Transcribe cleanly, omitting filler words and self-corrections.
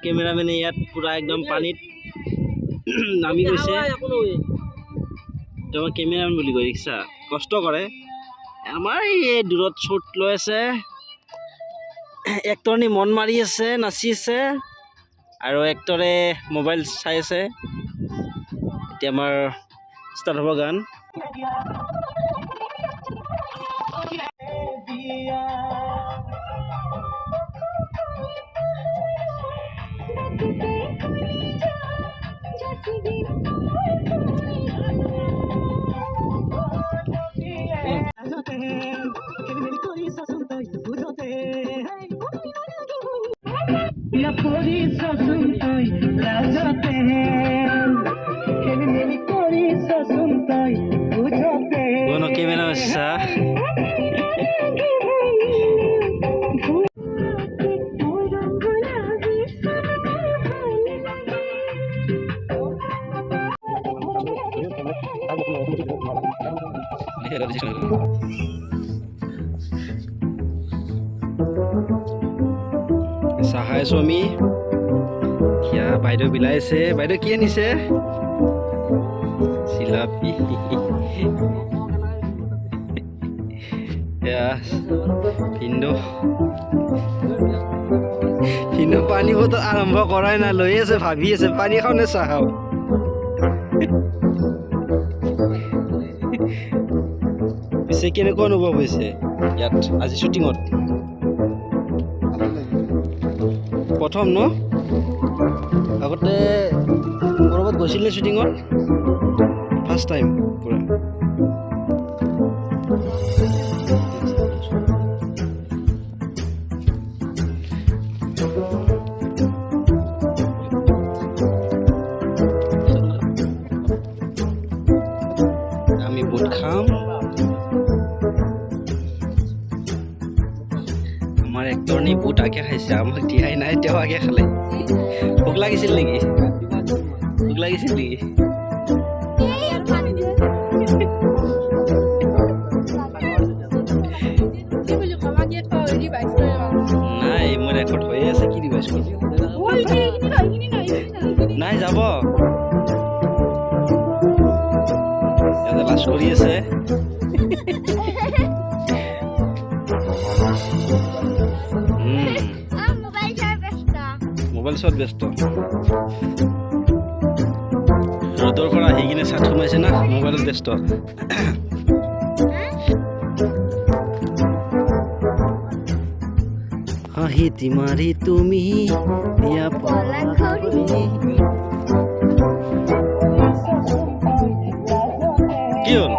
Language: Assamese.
কেমেৰামেনে ইয়াত পুৰা একদম পানীত নামি গৈছে। তোমাৰ কেমেৰামেন বুলি কয় দেখিছা, কষ্ট কৰে। আমাৰ এই দূৰত শ্বুট লৈ আছে, এক্টৰনি মন মাৰি আছে, নাচি আছে, আৰু এক্টৰে মোবাইল চাই আছে। এতিয়া আমাৰ ষ্টাৰ্ট হ'ব গান। Bueno, que me la besa. Sahai suami, kia বাইদেউ বিলাইছে। বাইদেউ কি আনিছে? Silapi. Ya, Pindo পানী বটল আৰম্ভ কৰাই না, লৈ আছে, ভাবি আছে পানী খাওঁ নে চাহ খাওঁ। পিছে কেনেকুৱা অনুভৱ হৈছে ইয়াত আজি শ্বুটিঙত? প্ৰথম ন? আগতে ক'ৰবাত গৈছিলে শ্বুটিঙত? ফাৰ্ষ্ট টাইম পুৰা? আমি বুট খাম। আমাৰ এক্টৰনি বুট আগে খাইছে, আমাক দিয়াই নাই, তেওঁ আগে খালে। ভোক লাগিছিল নেকি? ভোক লাগিছিল নেকি? নাই, মোৰ ৰেকৰ্ড হৈয়ে আছে। কি দিবা স্কুল? নাই, যাব লাজ কৰি আছে। মোবাইল চোৱাত ব্যস্ত। ৰ'দৰ পৰা আহি কিনে চাট সোমাইছে না, মোবাইলত ব্যস্ত। হাঁহি তিমাৰি তুমি দিয়া কি হ'ল?